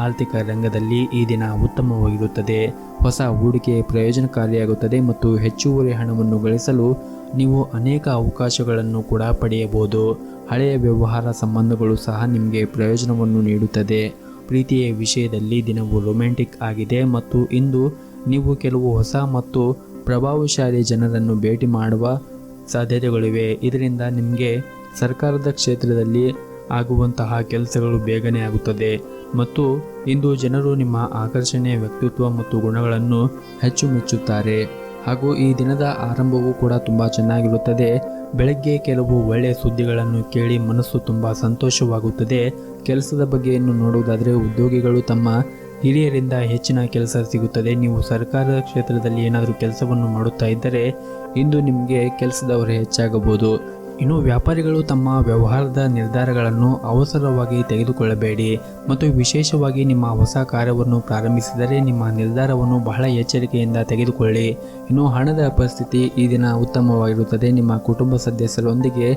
ಆರ್ಥಿಕ ರಂಗದಲ್ಲಿ ಈ ದಿನ ಉತ್ತಮವಾಗಿರುತ್ತದೆ. ಹೊಸ ಹೂಡಿಕೆ ಪ್ರಯೋಜನಕಾರಿಯಾಗುತ್ತದೆ ಮತ್ತು ಹೆಚ್ಚುವರಿ ಹಣವನ್ನು ಗಳಿಸಲು ನೀವು ಅನೇಕ ಅವಕಾಶಗಳನ್ನು ಕೂಡ ಪಡೆಯಬಹುದು. ಹಳೆಯ ವ್ಯವಹಾರ ಸಂಬಂಧಗಳು ಸಹ ನಿಮಗೆ ಪ್ರಯೋಜನವನ್ನು ನೀಡುತ್ತದೆ. ಪ್ರೀತಿಯ ವಿಷಯದಲ್ಲಿ ದಿನವು ರೊಮ್ಯಾಂಟಿಕ್ ಆಗಿದೆ ಮತ್ತು ಇಂದು ನೀವು ಕೆಲವು ಹೊಸ ಮತ್ತು ಪ್ರಭಾವಶಾಲಿ ಜನರನ್ನು ಭೇಟಿ ಮಾಡುವ ಸಾಧ್ಯತೆಗಳಿವೆ. ಇದರಿಂದ ನಿಮಗೆ ಸರ್ಕಾರದ ಕ್ಷೇತ್ರದಲ್ಲಿ ಆಗುವಂತಹ ಕೆಲಸಗಳು ಬೇಗನೆ ಆಗುತ್ತದೆ ಮತ್ತು ಇಂದು ಜನರು ನಿಮ್ಮ ಆಕರ್ಷಣೀಯ ವ್ಯಕ್ತಿತ್ವ ಮತ್ತು ಗುಣಗಳನ್ನು ಹೆಚ್ಚು ಮೆಚ್ಚುತ್ತಾರೆ. ಹಾಗೂ ಈ ದಿನದ ಆರಂಭವೂ ಕೂಡ ತುಂಬ ಚೆನ್ನಾಗಿರುತ್ತದೆ. ಬೆಳಗ್ಗೆ ಕೆಲವು ಒಳ್ಳೆಯ ಸುದ್ದಿಗಳನ್ನು ಕೇಳಿ ಮನಸ್ಸು ತುಂಬ ಸಂತೋಷವಾಗುತ್ತದೆ. ಕೆಲಸದ ಬಗ್ಗೆಯನ್ನು ನೋಡುವುದಾದರೆ ಉದ್ಯೋಗಿಗಳು ತಮ್ಮ ಹಿರಿಯರಿಂದ ಹೆಚ್ಚಿನ ಕೆಲಸ ಸಿಗುತ್ತದೆ. ನೀವು ಸರ್ಕಾರದ ಕ್ಷೇತ್ರದಲ್ಲಿ ಏನಾದರೂ ಕೆಲಸವನ್ನು ಮಾಡುತ್ತಾ ಇದ್ದರೆ ಇಂದು ನಿಮಗೆ ಕೆಲಸದವರು ಹೆಚ್ಚಾಗಬಹುದು. ಇನ್ನು ವ್ಯಾಪಾರಿಗಳು ತಮ್ಮ ವ್ಯವಹಾರದ ನಿರ್ಧಾರಗಳನ್ನು ಅವಸರವಾಗಿ ತೆಗೆದುಕೊಳ್ಳಬೇಡಿ ಮತ್ತು ವಿಶೇಷವಾಗಿ ನಿಮ್ಮ ಹೊಸ ಕಾರ್ಯವನ್ನು ಪ್ರಾರಂಭಿಸಿದರೆ ನಿಮ್ಮ ನಿರ್ಧಾರವನ್ನು ಬಹಳ ಎಚ್ಚರಿಕೆಯಿಂದ ತೆಗೆದುಕೊಳ್ಳಿ. ಇನ್ನು ಹಣದ ಪರಿಸ್ಥಿತಿ ಈ ದಿನ ಉತ್ತಮವಾಗಿರುತ್ತದೆ. ನಿಮ್ಮ ಕುಟುಂಬ ಸದಸ್ಯರೊಂದಿಗೆ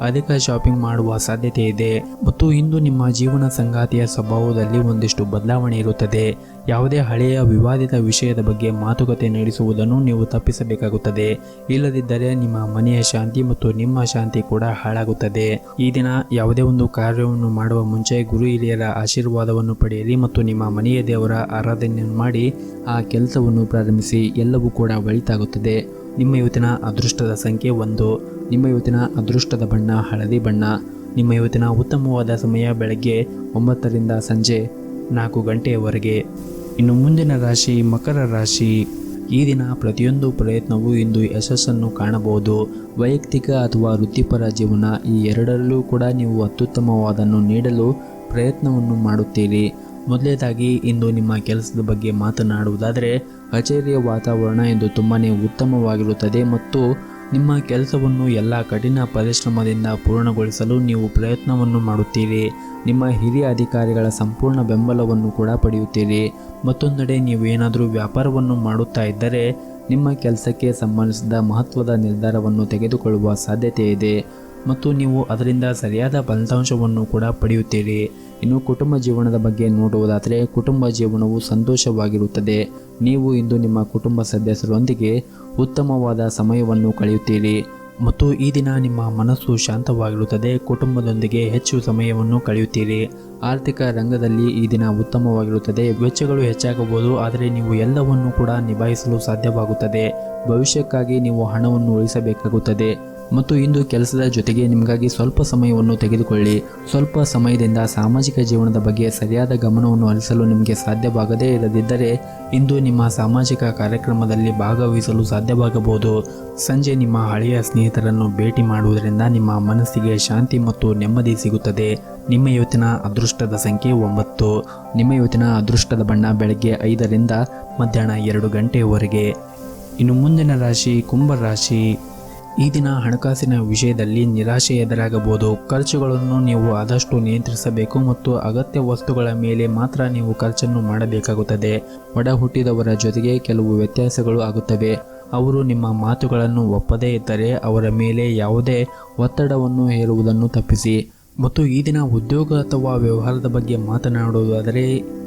ಅಧಿಕ ಶಾಪಿಂಗ್ ಮಾಡುವ ಸಾಧ್ಯತೆ ಇದೆ ಮತ್ತು ಇಂದು ನಿಮ್ಮ ಜೀವನ ಸಂಗಾತಿಯ ಸ್ವಭಾವದಲ್ಲಿ ಒಂದಿಷ್ಟು ಬದಲಾವಣೆ ಇರುತ್ತದೆ. ಯಾವುದೇ ಹಳೆಯ ವಿವಾದಿತ ವಿಷಯದ ಬಗ್ಗೆ ಮಾತುಕತೆ ನಡೆಸುವುದನ್ನು ನೀವು ತಪ್ಪಿಸಬೇಕಾಗುತ್ತದೆ. ಇಲ್ಲದಿದ್ದರೆ ನಿಮ್ಮ ಮನೆಯ ಶಾಂತಿ ಮತ್ತು ನಿಮ್ಮ ಶಾಂತಿ ಕೂಡ ಹಾಳಾಗುತ್ತದೆ. ಈ ದಿನ ಯಾವುದೇ ಒಂದು ಕಾರ್ಯವನ್ನು ಮಾಡುವ ಮುಂಚೆ ಗುರು ಹಿರಿಯರ ಆಶೀರ್ವಾದವನ್ನು ಪಡೆಯಿರಿ ಮತ್ತು ನಿಮ್ಮ ಮನೆಯ ದೇವರ ಆರಾಧನೆಯನ್ನು ಮಾಡಿ ಆ ಕೆಲಸವನ್ನು ಪ್ರಾರಂಭಿಸಿ. ಎಲ್ಲವೂ ಕೂಡ ಒಳಿತಾಗುತ್ತದೆ. ನಿಮ್ಮ ಇವತ್ತಿನ ಅದೃಷ್ಟದ ಸಂಖ್ಯೆ 1. ನಿಮ್ಮ ಇವತ್ತಿನ ಅದೃಷ್ಟದ ಬಣ್ಣ ಹಳದಿ ಬಣ್ಣ. ನಿಮ್ಮ ಇವತ್ತಿನ ಉತ್ತಮವಾದ ಸಮಯ ಬೆಳಗ್ಗೆ 9 ರಿಂದ ಸಂಜೆ 4 ಗಂಟೆಯವರೆಗೆ. ಇನ್ನು ಮುಂದಿನ ರಾಶಿ ಮಕರ ರಾಶಿ. ಈ ದಿನ ಪ್ರತಿಯೊಂದು ಪ್ರಯತ್ನವೂ ಇಂದು ಯಶಸ್ಸನ್ನು ಕಾಣಬಹುದು. ವೈಯಕ್ತಿಕ ಅಥವಾ ವೃತ್ತಿಪರ ಜೀವನ ಈ ಎರಡರಲ್ಲೂ ಕೂಡ ನೀವು ಅತ್ಯುತ್ತಮವಾದನ್ನು ನೀಡಲು ಪ್ರಯತ್ನವನ್ನು ಮಾಡುತ್ತೀರಿ. ಮೊದಲನೇದಾಗಿ ಇಂದು ನಿಮ್ಮ ಕೆಲಸದ ಬಗ್ಗೆ ಮಾತನಾಡುವುದಾದರೆ ಕಚೇರಿಯ ವಾತಾವರಣ ಇಂದು ತುಂಬಾ ಉತ್ತಮವಾಗಿರುತ್ತದೆ ಮತ್ತು ನಿಮ್ಮ ಕೆಲಸವನ್ನು ಎಲ್ಲ ಕಠಿಣ ಪರಿಶ್ರಮದಿಂದ ಪೂರ್ಣಗೊಳಿಸಲು ನೀವು ಪ್ರಯತ್ನವನ್ನು ಮಾಡುತ್ತೀರಿ. ನಿಮ್ಮ ಹಿರಿಯ ಅಧಿಕಾರಿಗಳ ಸಂಪೂರ್ಣ ಬೆಂಬಲವನ್ನು ಕೂಡ ಪಡೆಯುತ್ತೀರಿ. ಮತ್ತೊಂದೆಡೆ ನೀವು ಏನಾದರೂ ವ್ಯಾಪಾರವನ್ನು ಮಾಡುತ್ತಾ ಇದ್ದರೆ ನಿಮ್ಮ ಕೆಲಸಕ್ಕೆ ಸಂಬಂಧಿಸಿದ ಮಹತ್ವದ ನಿರ್ಧಾರವನ್ನು ತೆಗೆದುಕೊಳ್ಳುವ ಸಾಧ್ಯತೆ ಇದೆ ಮತ್ತು ನೀವು ಅದರಿಂದ ಸರಿಯಾದ ಫಲಿತಾಂಶವನ್ನು ಕೂಡ ಪಡೆಯುತ್ತೀರಿ. ಇನ್ನು ಕುಟುಂಬ ಜೀವನದ ಬಗ್ಗೆ ನೋಡುವುದಾದರೆ ಕುಟುಂಬ ಜೀವನವು ಸಂತೋಷವಾಗಿರುತ್ತದೆ. ನೀವು ಇಂದು ನಿಮ್ಮ ಕುಟುಂಬ ಸದಸ್ಯರೊಂದಿಗೆ ಉತ್ತಮವಾದ ಸಮಯವನ್ನು ಕಳೆಯುತ್ತೀರಿ ಮತ್ತು ಈ ದಿನ ನಿಮ್ಮ ಮನಸ್ಸು ಶಾಂತವಾಗಿರುತ್ತದೆ. ಕುಟುಂಬದೊಂದಿಗೆ ಹೆಚ್ಚು ಸಮಯವನ್ನು ಕಳೆಯುತ್ತೀರಿ. ಆರ್ಥಿಕ ರಂಗದಲ್ಲಿ ಈ ದಿನ ಉತ್ತಮವಾಗಿರುತ್ತದೆ. ವೆಚ್ಚಗಳು ಹೆಚ್ಚಾಗಬಹುದು, ಆದರೆ ನೀವು ಎಲ್ಲವನ್ನು ಕೂಡ ನಿಭಾಯಿಸಲು ಸಾಧ್ಯವಾಗುತ್ತದೆ. ಭವಿಷ್ಯಕ್ಕಾಗಿ ನೀವು ಹಣವನ್ನು ಉಳಿಸಬೇಕಾಗುತ್ತದೆ ಮತ್ತು ಇಂದು ಕೆಲಸದ ಜೊತೆಗೆ ನಿಮಗಾಗಿ ಸ್ವಲ್ಪ ಸಮಯವನ್ನು ತೆಗೆದುಕೊಳ್ಳಿ. ಸ್ವಲ್ಪ ಸಮಯದಿಂದ ಸಾಮಾಜಿಕ ಜೀವನದ ಬಗ್ಗೆ ಸರಿಯಾದ ಗಮನವನ್ನು ಹರಿಸಲು ನಿಮಗೆ ಸಾಧ್ಯವಾಗದೇ ಇರದಿದ್ದರೆ ಇಂದು ನಿಮ್ಮ ಸಾಮಾಜಿಕ ಕಾರ್ಯಕ್ರಮದಲ್ಲಿ ಭಾಗವಹಿಸಲು ಸಾಧ್ಯವಾಗಬಹುದು. ಸಂಜೆ ನಿಮ್ಮ ಹಳೆಯ ಸ್ನೇಹಿತರನ್ನು ಭೇಟಿ ಮಾಡುವುದರಿಂದ ನಿಮ್ಮ ಮನಸ್ಸಿಗೆ ಶಾಂತಿ ಮತ್ತು ನೆಮ್ಮದಿ ಸಿಗುತ್ತದೆ. ನಿಮ್ಮ ಇವತ್ತಿನ ಅದೃಷ್ಟದ ಸಂಖ್ಯೆ 9. ನಿಮ್ಮ ಇವತ್ತಿನ ಅದೃಷ್ಟದ ಬಣ್ಣ ಬೆಳಗ್ಗೆ 5 ರಿಂದ ಮಧ್ಯಾಹ್ನ 2 ಗಂಟೆಯವರೆಗೆ. ಇನ್ನು ಮುಂದಿನ ರಾಶಿ ಕುಂಭ ರಾಶಿ. ಈ ದಿನ ಹಣಕಾಸಿನ ವಿಷಯದಲ್ಲಿ ನಿರಾಶೆ ಎದುರಾಗಬಹುದು. ಖರ್ಚುಗಳನ್ನು ನೀವು ಆದಷ್ಟು ನಿಯಂತ್ರಿಸಬೇಕು ಮತ್ತು ಅಗತ್ಯ ವಸ್ತುಗಳ ಮೇಲೆ ಮಾತ್ರ ನೀವು ಖರ್ಚನ್ನು ಮಾಡಬೇಕಾಗುತ್ತದೆ. ಒಡ ಹುಟ್ಟಿದವರ ಜೊತೆಗೆ ಕೆಲವು ವ್ಯತ್ಯಾಸಗಳು ಆಗುತ್ತವೆ. ಅವರು ನಿಮ್ಮ ಮಾತುಗಳನ್ನು ಒಪ್ಪದೇ ಇದ್ದರೆ ಅವರ ಮೇಲೆ ಯಾವುದೇ ಒತ್ತಡವನ್ನು ಹೇರುವುದನ್ನು ತಪ್ಪಿಸಿ. ಮತ್ತು ಈ ದಿನ ಉದ್ಯೋಗ ಅಥವಾ ವ್ಯವಹಾರದ ಬಗ್ಗೆ ಮಾತನಾಡುವುದಾದರೆ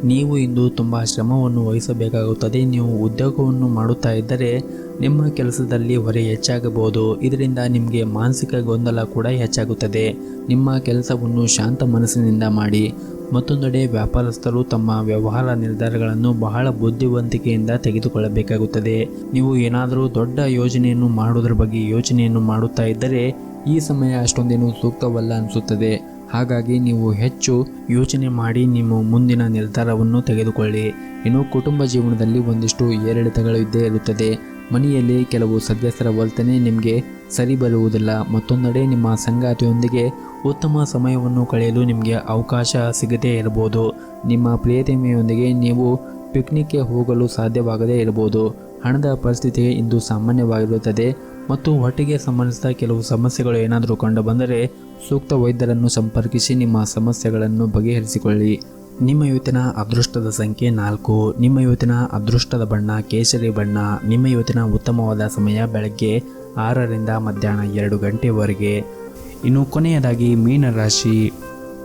ನೀವು ಇಂದು ತುಂಬ ಶ್ರಮವನ್ನು ವಹಿಸಬೇಕಾಗುತ್ತದೆ. ನೀವು ಉದ್ಯೋಗವನ್ನು ಮಾಡುತ್ತಾ ಇದ್ದರೆ ನಿಮ್ಮ ಕೆಲಸದಲ್ಲಿ ಹೊರೆ ಹೆಚ್ಚಾಗಬಹುದು. ಇದರಿಂದ ನಿಮಗೆ ಮಾನಸಿಕ ಗೊಂದಲ ಕೂಡ ಹೆಚ್ಚಾಗುತ್ತದೆ. ನಿಮ್ಮ ಕೆಲಸವನ್ನು ಶಾಂತ ಮನಸ್ಸಿನಿಂದ ಮಾಡಿ. ಮತ್ತೊಂದೆಡೆ ವ್ಯಾಪಾರಸ್ಥರು ತಮ್ಮ ವ್ಯವಹಾರ ನಿರ್ಧಾರಗಳನ್ನು ಬಹಳ ಬುದ್ಧಿವಂತಿಕೆಯಿಂದ ತೆಗೆದುಕೊಳ್ಳಬೇಕಾಗುತ್ತದೆ. ನೀವು ಏನಾದರೂ ದೊಡ್ಡ ಯೋಜನೆಯನ್ನು ಮಾಡುವುದರ ಬಗ್ಗೆ ಯೋಚನೆಯನ್ನು ಮಾಡುತ್ತಾ ಇದ್ದರೆ ಈ ಸಮಯ ಅಷ್ಟೊಂದೇನು ಸೂಕ್ತವಲ್ಲ ಅನಿಸುತ್ತದೆ. ಹಾಗಾಗಿ ನೀವು ಹೆಚ್ಚು ಯೋಚನೆ ಮಾಡಿ ನಿಮ್ಮ ಮುಂದಿನ ನಿರ್ಧಾರವನ್ನು ತೆಗೆದುಕೊಳ್ಳಿ. ಇನ್ನು ಕುಟುಂಬ ಜೀವನದಲ್ಲಿ ಒಂದಿಷ್ಟು ಏರಿಳಿತಗಳು ಇದ್ದೇ ಇರುತ್ತದೆ. ಮನೆಯಲ್ಲಿ ಕೆಲವು ಸದಸ್ಯರ ವರ್ತನೆ ನಿಮಗೆ ಸರಿ ಬರುವುದಿಲ್ಲ. ಮತ್ತೊಂದೆಡೆ ನಿಮ್ಮ ಸಂಗಾತಿಯೊಂದಿಗೆ ಉತ್ತಮ ಸಮಯವನ್ನು ಕಳೆಯಲು ನಿಮಗೆ ಅವಕಾಶ ಸಿಗದೇ ಇರಬಹುದು. ನಿಮ್ಮ ಪ್ರಿಯತಮೆಯೊಂದಿಗೆ ನೀವು ಪಿಕ್ನಿಕ್ಗೆ ಹೋಗಲು ಸಾಧ್ಯವಾಗದೇ ಇರಬಹುದು. ಹಣದ ಪರಿಸ್ಥಿತಿ ಇಂದು ಸಾಮಾನ್ಯವಾಗಿರುತ್ತದೆ ಮತ್ತು ಹೊಟ್ಟೆಗೆ ಸಂಬಂಧಿಸಿದ ಕೆಲವು ಸಮಸ್ಯೆಗಳು ಏನಾದರೂ ಕಂಡು ಬಂದರೆ ಸೂಕ್ತ ವೈದ್ಯರನ್ನು ಸಂಪರ್ಕಿಸಿ ನಿಮ್ಮ ಸಮಸ್ಯೆಗಳನ್ನು ಬಗೆಹರಿಸಿಕೊಳ್ಳಿ. ನಿಮ್ಮ ಇವತ್ತಿನ ಅದೃಷ್ಟದ ಸಂಖ್ಯೆ 4. ನಿಮ್ಮ ಇವತ್ತಿನ ಅದೃಷ್ಟದ ಬಣ್ಣ ಕೇಸರಿ ಬಣ್ಣ. ನಿಮ್ಮ ಇವತ್ತಿನ ಉತ್ತಮವಾದ ಸಮಯ ಬೆಳಗ್ಗೆ 6 ರಿಂದ ಮಧ್ಯಾಹ್ನ 2 ಗಂಟೆವರೆಗೆ. ಇನ್ನು ಕೊನೆಯದಾಗಿ ಮೀನರಾಶಿ.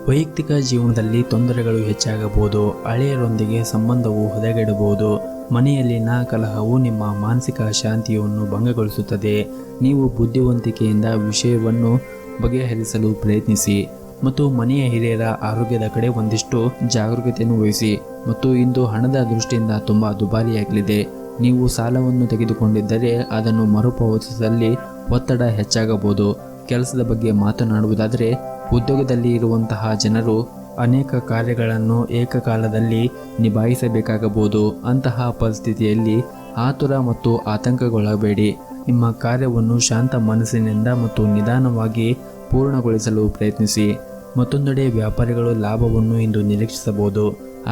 ವೈಯಕ್ತಿಕ ಜೀವನದಲ್ಲಿ ತೊಂದರೆಗಳು ಹೆಚ್ಚಾಗಬಹುದು. ಹಳೆಯರೊಂದಿಗೆ ಸಂಬಂಧವು ಹದಗೆಡಬಹುದು. ಮನೆಯಲ್ಲಿನ ಕಲಹವು ನಿಮ್ಮ ಮಾನಸಿಕ ಶಾಂತಿಯನ್ನು ಭಂಗಗೊಳಿಸುತ್ತದೆ. ನೀವು ಬುದ್ಧಿವಂತಿಕೆಯಿಂದ ವಿಷಯವನ್ನು ಬಗೆಹರಿಸಲು ಪ್ರಯತ್ನಿಸಿ ಮತ್ತು ಮನೆಯ ಹಿರಿಯರ ಆರೋಗ್ಯದ ಕಡೆ ಒಂದಿಷ್ಟು ಜಾಗರೂಕತೆಯನ್ನು ವಹಿಸಿ. ಮತ್ತು ಇಂದು ಹಣದ ದೃಷ್ಟಿಯಿಂದ ತುಂಬ ದುಬಾರಿಯಾಗಲಿದೆ. ನೀವು ಸಾಲವನ್ನು ತೆಗೆದುಕೊಂಡಿದ್ದರೆ ಅದನ್ನು ಮರುಪಾವತಿಸಲು ಒತ್ತಡ ಹೆಚ್ಚಾಗಬಹುದು. ಕೆಲಸದ ಬಗ್ಗೆ ಮಾತನಾಡುವುದಾದರೆ ಉದ್ಯೋಗದಲ್ಲಿ ಇರುವಂತಹ ಜನರು ಅನೇಕ ಕಾರ್ಯಗಳನ್ನು ಏಕಕಾಲದಲ್ಲಿ ನಿಭಾಯಿಸಬೇಕಾಗಬಹುದು. ಅಂತಹ ಪರಿಸ್ಥಿತಿಯಲ್ಲಿ ಆತುರ ಮತ್ತು ಆತಂಕಗೊಳ್ಳಬೇಡಿ. ನಿಮ್ಮ ಕಾರ್ಯವನ್ನು ಶಾಂತ ಮನಸ್ಸಿನಿಂದ ಮತ್ತು ನಿಧಾನವಾಗಿ ಪೂರ್ಣಗೊಳಿಸಲು ಪ್ರಯತ್ನಿಸಿ. ಮತ್ತೊಂದೆಡೆ ವ್ಯಾಪಾರಿಗಳು ಲಾಭವನ್ನು ಇಂದು ನಿರೀಕ್ಷಿಸಬಹುದು.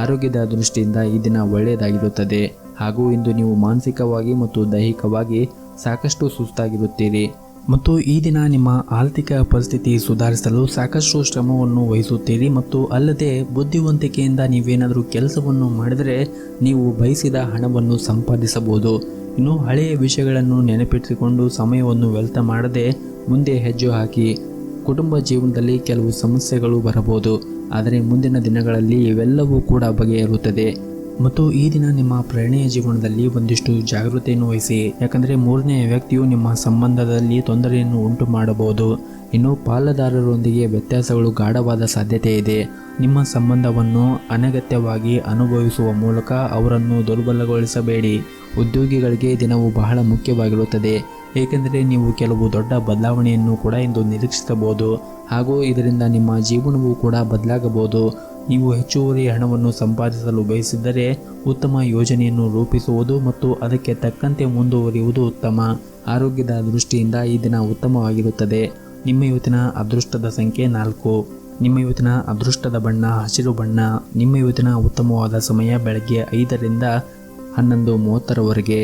ಆರೋಗ್ಯದ ದೃಷ್ಟಿಯಿಂದ ಈ ದಿನ ಒಳ್ಳೆಯದಾಗಿರುತ್ತದೆ ಹಾಗೂ ಇಂದು ನೀವು ಮಾನಸಿಕವಾಗಿ ಮತ್ತು ದೈಹಿಕವಾಗಿ ಸಾಕಷ್ಟು ಸುಸ್ತಾಗಿರುತ್ತೀರಿ. ಮತ್ತು ಈ ದಿನ ನಿಮ್ಮ ಆರ್ಥಿಕ ಪರಿಸ್ಥಿತಿ ಸುಧಾರಿಸಲು ಸಾಕಷ್ಟು ಶ್ರಮವನ್ನು ವಹಿಸುತ್ತೀರಿ ಮತ್ತು ಅಲ್ಲದೆ ಬುದ್ಧಿವಂತಿಕೆಯಿಂದ ನೀವೇನಾದರೂ ಕೆಲಸವನ್ನು ಮಾಡಿದರೆ ನೀವು ಬಯಸಿದ ಹಣವನ್ನು ಸಂಪಾದಿಸಬಹುದು. ಇನ್ನು ಹಳೆಯ ವಿಷಯಗಳನ್ನು ನೆನಪಿಟ್ಟುಕೊಂಡು ಸಮಯವನ್ನು ವ್ಯರ್ಥ ಮಾಡದೆ ಮುಂದೆ ಹೆಜ್ಜೆ ಹಾಕಿ. ಕುಟುಂಬ ಜೀವನದಲ್ಲಿ ಕೆಲವು ಸಮಸ್ಯೆಗಳು ಬರಬಹುದು, ಆದರೆ ಮುಂದಿನ ದಿನಗಳಲ್ಲಿ ಇವೆಲ್ಲವೂ ಕೂಡ ಬಗೆಹರುತ್ತದೆ. ಮತ್ತು ಈ ದಿನ ನಿಮ್ಮ ಪ್ರಣಯ ಜೀವನದಲ್ಲಿ ಒಂದಿಷ್ಟು ಜಾಗೃತೆಯನ್ನು ವಹಿಸಿ, ಯಾಕಂದರೆ ಮೂರನೆಯ ವ್ಯಕ್ತಿಯು ನಿಮ್ಮ ಸಂಬಂಧದಲ್ಲಿ ತೊಂದರೆಯನ್ನು ಉಂಟು ಮಾಡಬಹುದು. ಇನ್ನು ಪಾಲುದಾರರೊಂದಿಗೆ ವ್ಯತ್ಯಾಸಗಳು ಗಾಢವಾದ ಸಾಧ್ಯತೆ ಇದೆ. ನಿಮ್ಮ ಸಂಬಂಧವನ್ನು ಅನಗತ್ಯವಾಗಿ ಅನುಭವಿಸುವ ಮೂಲಕ ಅವರನ್ನು ದುರ್ಬಲಗೊಳಿಸಬೇಡಿ. ಉದ್ಯೋಗಿಗಳಿಗೆ ದಿನವು ಬಹಳ ಮುಖ್ಯವಾಗಿರುತ್ತದೆ, ಏಕೆಂದರೆ ನೀವು ಕೆಲವು ದೊಡ್ಡ ಬದಲಾವಣೆಯನ್ನು ಕೂಡ ಇಂದು ನಿರೀಕ್ಷಿಸಬಹುದು ಹಾಗೂ ಇದರಿಂದ ನಿಮ್ಮ ಜೀವನವೂ ಕೂಡ ಬದಲಾಗಬಹುದು. ನೀವು ಹೆಚ್ಚುವರಿ ಹಣವನ್ನು ಸಂಪಾದಿಸಲು ಬಯಸಿದ್ದರೆ ಉತ್ತಮ ಯೋಜನೆಯನ್ನು ರೂಪಿಸುವುದು ಮತ್ತು ಅದಕ್ಕೆ ತಕ್ಕಂತೆ ಮುಂದುವರಿಯುವುದು ಉತ್ತಮ. ಆರೋಗ್ಯದ ದೃಷ್ಟಿಯಿಂದ ಈ ದಿನ ಉತ್ತಮವಾಗಿರುತ್ತದೆ. ನಿಮ್ಮ ಇವತ್ತಿನ ಅದೃಷ್ಟದ ಸಂಖ್ಯೆ 4. ನಿಮ್ಮ ಇವತ್ತಿನ ಅದೃಷ್ಟದ ಬಣ್ಣ ಹಸಿರು ಬಣ್ಣ. ನಿಮ್ಮ ಇವತ್ತಿನ ಉತ್ತಮವಾದ ಸಮಯ ಬೆಳಗ್ಗೆ 5 ರಿಂದ 11:30 ರವರೆಗೆ.